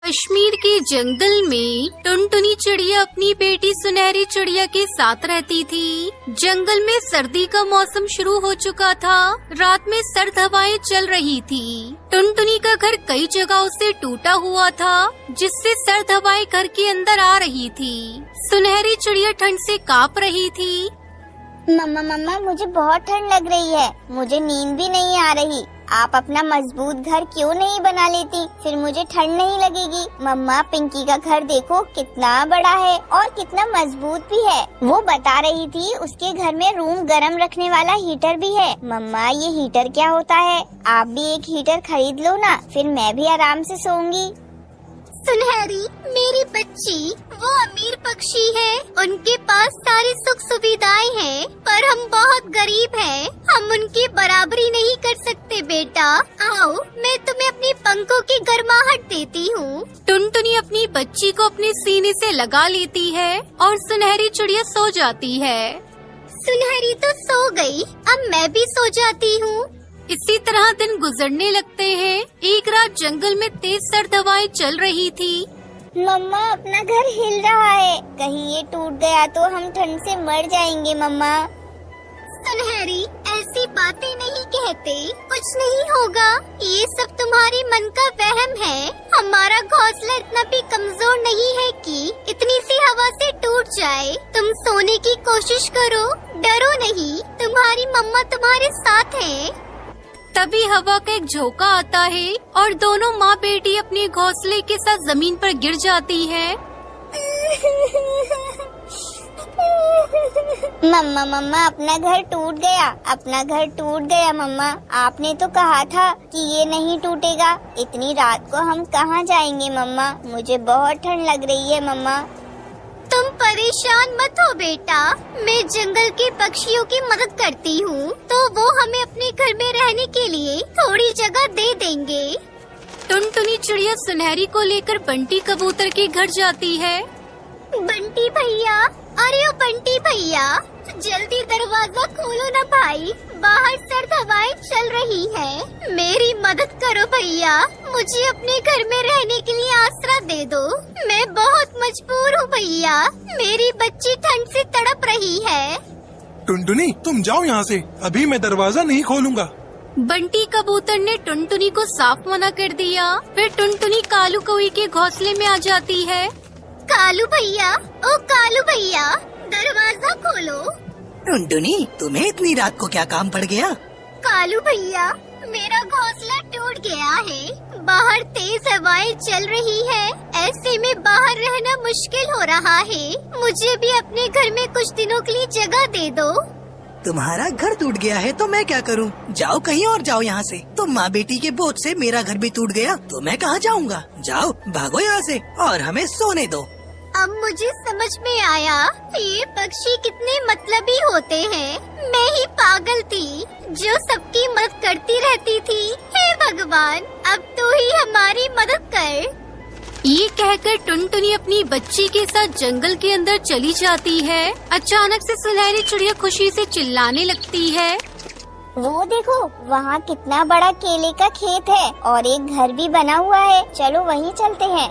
कश्मीर के जंगल में टुनटुनी चिड़िया अपनी बेटी सुनहरी चिड़िया के साथ रहती थी। जंगल में सर्दी का मौसम शुरू हो चुका था। रात में सर्द हवाएं चल रही थी। टुनटुनी का घर कई जगहों से टूटा हुआ था, जिससे सर्द हवाएं घर के अंदर आ रही थी। सुनहरी चिड़िया ठंड से कांप रही थी। मम्मा मम्मा मुझे बहुत ठंड लग रही है, मुझे नींद भी नहीं आ रही। आप अपना मजबूत घर क्यों नहीं बना लेती, फिर मुझे ठंड नहीं लगेगी। मम्मा पिंकी का घर देखो कितना बड़ा है और कितना मजबूत भी है। वो बता रही थी उसके घर में रूम गर्म रखने वाला हीटर भी है। मम्मा ये हीटर क्या होता है? आप भी एक हीटर खरीद लो ना, फिर मैं भी आराम से सोऊंगी। सुनहरी मेरी बच्ची वो अमीर पक्षी है, उनके पास सारी सुख सुविधाएं हैं, पर हम बहुत गरीब हैं। हम उनकी बराबरी नहीं कर सकते बेटा। आओ मैं तुम्हें अपनी पंखों की गर्माहट देती हूँ। टुनटुनी अपनी बच्ची को अपने सीने से लगा लेती है और सुनहरी चिड़िया सो जाती है। सुनहरी तो सो गई, अब मैं भी सो जाती हूँ। इसी तरह दिन गुजरने लगते हैं। एक रात जंगल में तेज सर्द हवाएं चल रही थी। मम्मा अपना घर हिल रहा है, कहीं ये टूट गया तो हम ठंड से मर जाएंगे। मम्मा सुनहरी ऐसी बातें नहीं कहते, कुछ नहीं होगा। ये सब तुम्हारी मन का वहम है। हमारा घोंसला इतना भी कमजोर नहीं है कि इतनी सी हवा से टूट जाए। तुम सोने की कोशिश करो, डरो नहीं, तुम्हारी मम्मा तुम्हारे साथ है। तभी हवा का एक झोंका आता है और दोनों माँ बेटी अपने घोंसले के साथ जमीन पर गिर जाती है। मम्मा मम्मा अपना घर टूट गया, अपना घर टूट गया। मम्मा आपने तो कहा था कि ये नहीं टूटेगा। इतनी रात को हम कहाँ जाएंगे? मम्मा मुझे बहुत ठंड लग रही है। मम्मा तुम परेशान मत हो बेटा, मैं जंगल के पक्षियों की मदद करती हूँ, तो वो हमें अपने घर में रहने के लिए थोड़ी जगह दे देंगे। टुनटुनी चिड़िया सुनहरी को लेकर बंटी कबूतर के घर जाती है। बंटी भैया, अरे ओ बंटी भैया, जल्दी दरवाजा खोलो ना भाई, बाहर सर्द हवाएं चल रही है। मेरी मदद करो भैया, मुझे अपने घर में रहने के लिए आसरा दे दो। मैं बहुत मजबूर हूँ भैया, मेरी बच्ची ठंड से तड़प रही है। टुनटुनी तुम जाओ यहाँ से, अभी मैं दरवाजा नहीं खोलूंगा। बंटी कबूतर ने टुनटुनी को साफ मना कर दिया। फिर टुनटुनी कालू कौवे के घोंसले में आ जाती है। कालू भैया, ओ कालू भैया, दरवाजा खोलो। टुनटुनी तुम्हें इतनी रात को क्या काम पड़ गया? कालू भैया मेरा घोंसला टूट गया है, बाहर तेज हवाएं चल रही है, ऐसे में बाहर रहना मुश्किल हो रहा है। मुझे भी अपने घर में कुछ दिनों के लिए जगह दे दो। तुम्हारा घर टूट गया है तो मैं क्या करूं? जाओ कहीं और जाओ यहाँ से। तुम माँ बेटी के बोझ से मेरा घर भी टूट गया तो मैं कहाँ जाऊँगा? जाओ भागो यहाँ से और हमें सोने दो। अब मुझे समझ में आया, ये पक्षी कितने मतलबी होते हैं। मैं ही पागल थी जो सबकी मदद करती रहती थी। हे भगवान, अब तू ही हमारी मदद कर। ये कहकर टुनटुनी अपनी बच्ची के साथ जंगल के अंदर चली जाती है। अचानक से सुनहरी चिड़िया खुशी से चिल्लाने लगती है। वो देखो वहाँ कितना बड़ा केले का खेत है और एक घर भी बना हुआ है, चलो वहीं चलते हैं।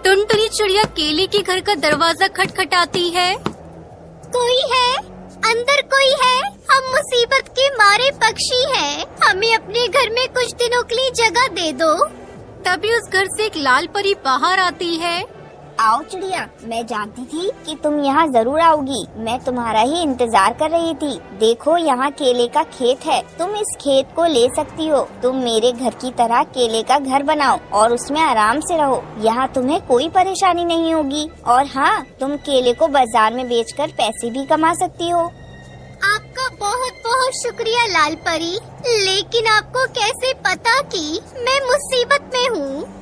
टुनटुनी चिड़िया केले के घर का दरवाजा खटखटाती है। कोई है? अंदर कोई है? हम मुसीबत के मारे पक्षी हैं, हमें अपने घर में कुछ दिनों के लिए जगह दे दो। तभी उस घर से एक लाल परी बाहर आती है। आओ चिड़िया, मैं जानती थी कि तुम यहाँ जरूर आओगी, मैं तुम्हारा ही इंतजार कर रही थी। देखो यहाँ केले का खेत है, तुम इस खेत को ले सकती हो। तुम मेरे घर की तरह केले का घर बनाओ और उसमें आराम से रहो। यहाँ तुम्हें कोई परेशानी नहीं होगी। और हाँ, तुम केले को बाजार में बेचकर पैसे भी कमा सकती हो। आपका बहुत बहुत शुक्रिया लाल परी, लेकिन आपको कैसे पता कि मैं मुसीबत में हूँ?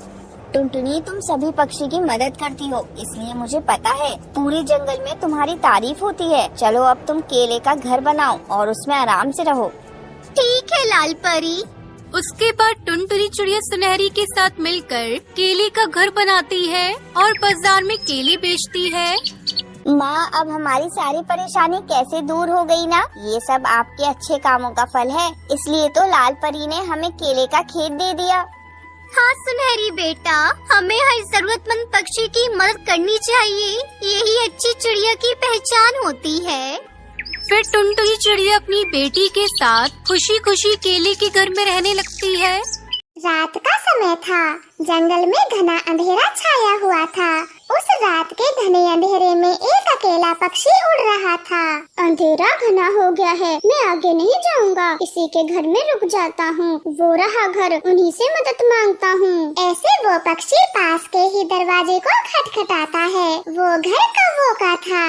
टुनटुनी तुम सभी पक्षी की मदद करती हो, इसलिए मुझे पता है। पूरे जंगल में तुम्हारी तारीफ होती है। चलो अब तुम केले का घर बनाओ और उसमें आराम से रहो। ठीक है लाल परी। उसके बाद टुनटुनी चिड़िया सुनहरी के साथ मिलकर केले का घर बनाती है और बाजार में केले बेचती है। माँ अब हमारी सारी परेशानी कैसे दूर हो गई ना? ये सब आपके अच्छे कामों का फल है, इसलिए तो लाल परी ने हमें केले का खेत दे दिया। हाँ सुनहरी बेटा, हमें हर जरूरतमंद पक्षी की मदद करनी चाहिए। यही अच्छी चिड़िया की पहचान होती है। फिर टुनटुनी चिड़िया अपनी बेटी के साथ खुशी खुशी केले के घर में रहने लगती है। रात का समय था। जंगल में घना अंधेरा छाया हुआ था। उस रात के घने अंधेरे में एक अकेला पक्षी उड़ रहा था। अंधेरा घना हो गया है, मैं आगे नहीं जाऊंगा, इसी के घर में रुक जाता हूँ। वो रहा घर, उन्हीं से मदद मांगता हूँ। ऐसे वो पक्षी पास के ही दरवाजे को खटखटाता है। वो घर कौवों का था।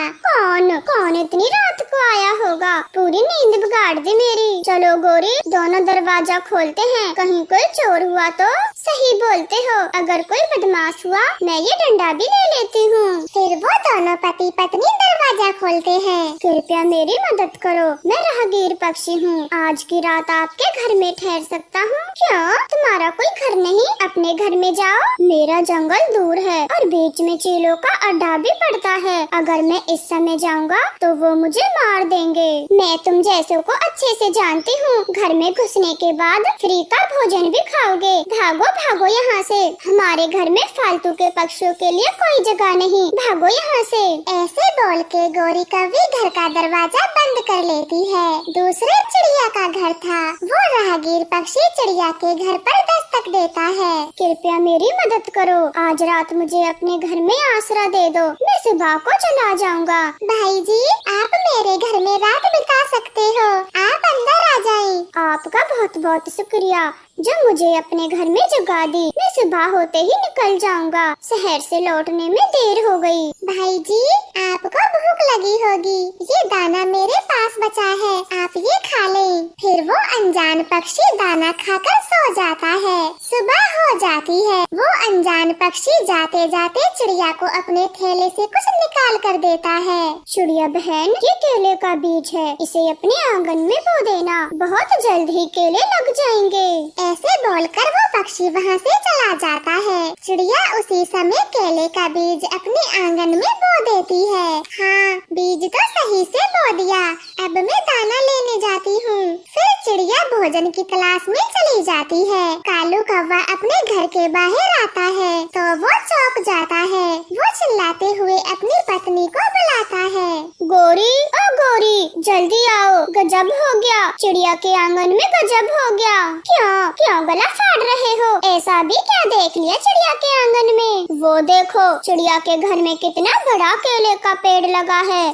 कौन इतनी रात को आया होगा? पूरी नींद बिगाड़ दी मेरी। चलो गोरी, दोनों दरवाजा खोलते हैं, कहीं कोई चोर हुआ तो। सही बोलते हो, अगर कोई बदमाश हुआ मैं ये डंडा भी ले लेती हूँ। फिर वो दोनों पति पत्नी दरवाजा खोलते हैं। कृपया मेरी मदद करो, मैं राहगीर पक्षी हूँ, आज की रात आपके घर में ठहर सकता हूँ? क्यों, तुम्हारा कोई घर नहीं? अपने घर में जाओ। मेरा जंगल दूर है और बीच में चीलों का अड्डा भी पड़ता है। अगर मैं इस समय जाऊँगा तो वो मुझे मार देंगे। मैं तुम जैसों को अच्छे से जानती हूँ। घर में घुसने के बाद फ्री का भोजन भी खाओगे। भागो भागो यहाँ से, हमारे घर में फालतू के पक्षियों के लिए कोई जगह नहीं। भागो यहाँ से। ऐसे बोल के गोरी कौवी घर का दरवाजा बंद कर लेती है। दूसरे चिड़िया का घर था। वो राहगीर पक्षी चिड़िया के घर पर दस्तक देता है। कृपया मेरी मदद करो, आज रात मुझे अपने घर में आसरा दे दो, मैं सुबह को चला जाऊंगा। भाई जी, आप मेरे घर में रात बिता सकते हो, आप अंदर आ जाएं। आपका बहुत बहुत शुक्रिया जो मुझे अपने घर में जगा दी। मैं सुबह होते ही निकल जाऊंगा, शहर से लौटने में देर हो गई। भाई जी, आपको भूख लगी होगी, ये दाना मेरे पास बचा है, आप ये खा लें। फिर वो अनजान पक्षी दाना खाकर सो जाता है। सुबह हो जाती है। वो अनजान पक्षी जाते जाते चिड़िया को अपने थैले से कुछ निकाल कर देता है। चिड़िया बहन, ये केले का बीज है, इसे अपने आंगन में बो देना, बहुत जल्द ही केले लग जाएंगे। ऐसे बोलकर वो पक्षी वहाँ से चला जाता है। चिड़िया उसी समय केले का बीज अपने आंगन में बो देती है। हाँ, बीज तो सही से बो दिया, अब मैं दाना लेने जाती हूँ। फिर चिड़िया भोजन की तलाश में चली जाती है। कालू कौवा अपने घर के बाहर आता है तो वो चौंक जाता है। वो चिल्लाते हुए अपनी पत्नी को बुलाता है। गोरी, ओ गोरी, जल्दी आओ, गजब हो गया, चिड़िया के आंगन में गजब हो गया। क्यों गला फाड़ रहे हो? ऐसा भी क्या देख लिया चिड़िया के आंगन में? वो देखो, चिड़िया के घर में कितना बड़ा केले का पेड़ लगा है।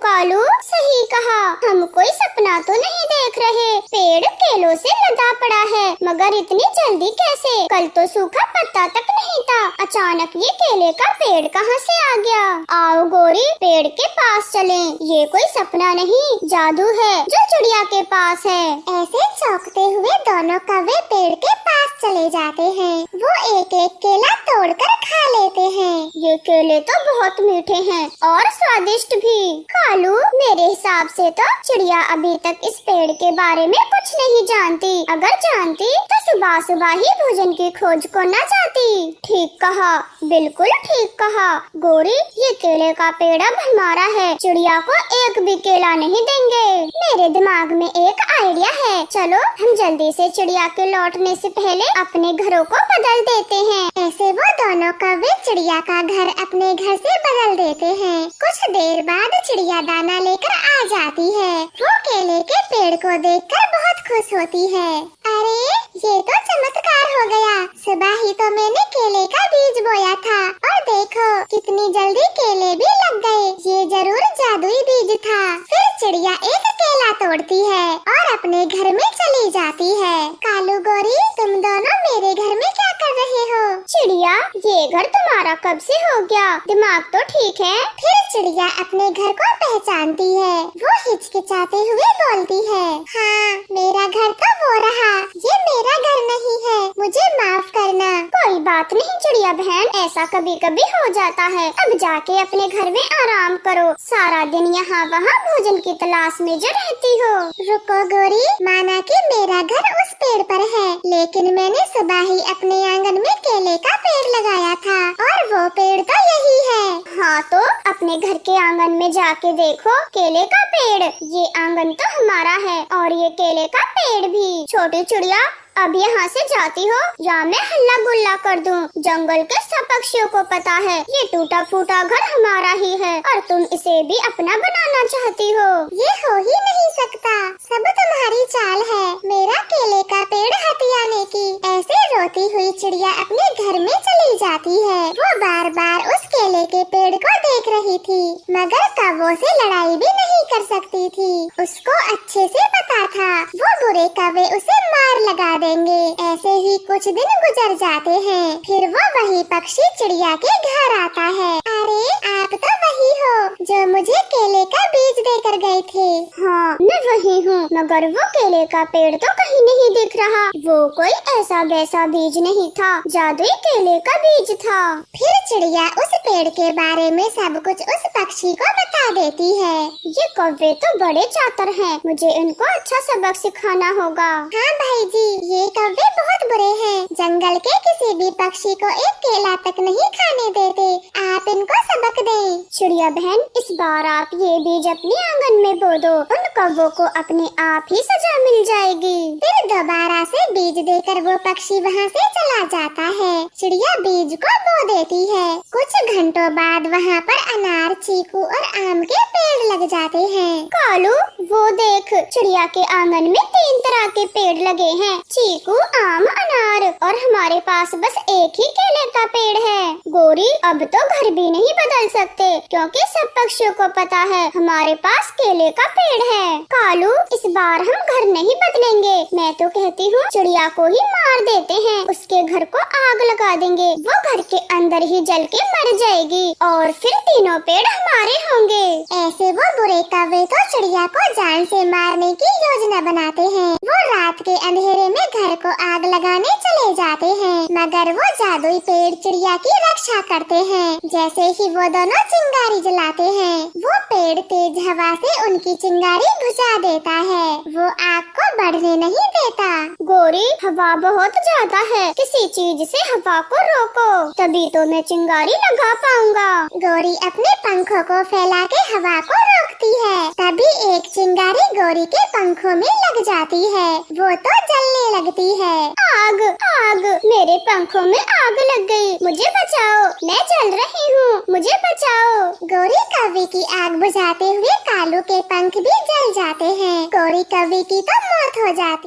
कालू, सही कहा, हम कोई सपना तो नहीं देख रहे। पेड़ केलों से लदा पड़ा है, मगर इतनी जल्दी कैसे? कल तो सूखा पत्ता तक नहीं था, अचानक ये केले का पेड़ कहाँ से आ गया? आओ गोरी, पेड़ के पास चलें, ये कोई सपना नहीं, जादू है जो चिड़िया के पास है। ऐसे चौंकते हुए दोनों कौवे पेड़ के पास चले जाते हैं। वो एक एक केला तोड़कर खा लेते हैं। ये केले तो बहुत मीठे हैं और स्वादिष्ट भी। कालू, मेरे हिसाब से तो चिड़िया अभी तक इस पेड़ के बारे में कुछ नहीं जानती। अगर जानती तो सुबह सुबह ही भोजन की खोज को न जाती। ठीक कहा, बिल्कुल ठीक कहा। गोरी, ये केले का पेड़ अब हमारा है, चिड़िया को एक भी केला नहीं देंगे। मेरे दिमाग में एक आइडिया है, चलो हम जल्दी से चिड़िया के लौटने से पहले अपने घरों को बदल देते हैं। ऐसे वो दोनों कौवे चिड़िया का घर अपने घर से बदल देते हैं। कुछ देर बाद चिड़िया दाना लेकर आ जाती है। वो केले के पेड़ को देखकर बहुत खुश होती है। अरे, ये तो चमत्कार हो गया, सुबह ही तो मैंने केले का बीज बोया था और देखो कितनी जल्दी केले भी लग गए। ये जरूर जादुई बीज था। फिर चिड़िया एक केला तोड़ती है और अपने घर में चली जाती है। कालू, गोरी, तुम दोनों मेरे घर में क्या कर रहे हो? चिड़िया, ये घर तुम्हारा कब से हो गया? दिमाग तो ठीक है? फिर चिड़िया अपने घर को पहचानती है। वो हिचकिचाते हुए बोलती है, हाँ, मेरा घर तो वो रहा, ये मेरा घर नहीं है, मुझे माफ करना। कोई बात नहीं चिड़िया बहन, ऐसा कभी कभी हो जाता है। अब जाके अपने घर में आराम करो, सारा दिन यहाँ वहाँ भोजन की तलाश में जो रहती हो। रुको गोरी, माना कि मेरा घर उस पेड़ पर है, लेकिन मैंने सुबह ही अपने आंगन में केले का पेड़ लगाया था और वो पेड़ तो यही है। हाँ, तो अपने घर के आंगन में जाके देखो, केले का पेड़, ये आंगन तो हमारा है और ये केले का पेड़ भी। छोटी चिड़िया, अब यहाँ से जाती हो या मैं हल्ला गुल्ला कर दूं। जंगल के सब पक्षियों को पता है ये टूटा फूटा घर हमारा ही है और तुम इसे भी अपना बनाना चाहती हो। ये हो ही नहीं सकता, सब तुम्हारी चाल है। मेरा केले का पेड़ हथियाने की। ऐसे रोती हुई चिड़िया अपने घर में चली जाती है। वो बार बार उस केले के पेड़ को देख रही थी, मगर कौवों से लड़ाई भी नहीं कर सकती थी। उसको अच्छे से पता था वो बुरे कौवे उसे मार लगा देंगे। ऐसे ही कुछ दिन गुजर जाते हैं। फिर वो वही पक्षी चिड़िया के घर आता है। अरे आप तो वही हो जो मुझे केले का बीज देकर गए थे। हाँ मैं वही हूँ, मगर वो केले का पेड़ तो कहीं नहीं दिख रहा। वो कोई ऐसा वैसा बीज नहीं था, जादुई केले का बीज था। फिर चिड़िया उस पेड़ के बारे में सब कुछ उस पक्षी को बता देती है। ये कौवे तो बड़े चातर हैं, मुझे इनको अच्छा सबक सिखाना होगा। हाँ भाई जी, ये कौवे बहुत बुरे हैं। जंगल के किसी भी पक्षी को एक केला तक नहीं खाने देते। आप इनको सबक दें। चिड़िया बहन, इस बार आप ये बीज अपने आंगन में बो दो, उन कौवों को अपने आप ही सजा मिल जाएगी। फिर दोबारा से बीज देकर वो पक्षी वहाँ से चला जाता है। चिड़िया बीज को बो देती है। कुछ घंटों बाद वहाँ पर अनार, चीकू और आम के पेड़ लग जाते हैं। कालू, वो देख, चिड़िया के आंगन में 3 तरह के पेड़ लगे हैं, चीकू, आम, अनार, और हमारे पास बस एक ही केले का पेड़ है। गोरी, अब तो घर भी नहीं बदल सकते क्योंकि सब पक्षियों को पता है हमारे पास केले का पेड़ है। कालू, इस बार हम घर नहीं बदलेंगे। मैं तो कहती हूँ चिड़िया को ही मार देते हैं, उसके घर को आग लगा देंगे, वो घर के अंदर ही जल के मर जाएगी और फिर तीनों पेड़ हमारे होंगे। ऐसे वो बुरे कौवे तो चिड़िया को जान से मारने की योजना बनाते हैं। वो रात के अंधेरे में घर को आग लगाने चले जाते हैं, मगर वो जादुई पेड़ चिड़िया की रक्षा करते हैं। जैसे ही वो दोनों चिंगारी जलाते हैं, वो पेड़ तेज हवा से उनकी चिंगारी बुझा देता है। वो आग को बढ़ने नहीं देता। गोरी, हवा बहुत ज्यादा है, किसी चीज से हवा को रोको, तभी तो मैं चिंगारी लगा पाऊंगा। गोरी अपने पंखों को फैला के हवा को रोकती है। तभी एक चिंगारी गोरी के पंखों में लग जाती है। वो तो जलने लगती है। आग, आग, मेरे पंखों में आग लग गई, मुझे बचाओ, मैं जल रही हूँ, मुझे बचाओ। गोरी कौवे की आग बुझाते हुए कालू के पंख भी जल जाते हैं। गोरी कौवे की तो मौत हो जाती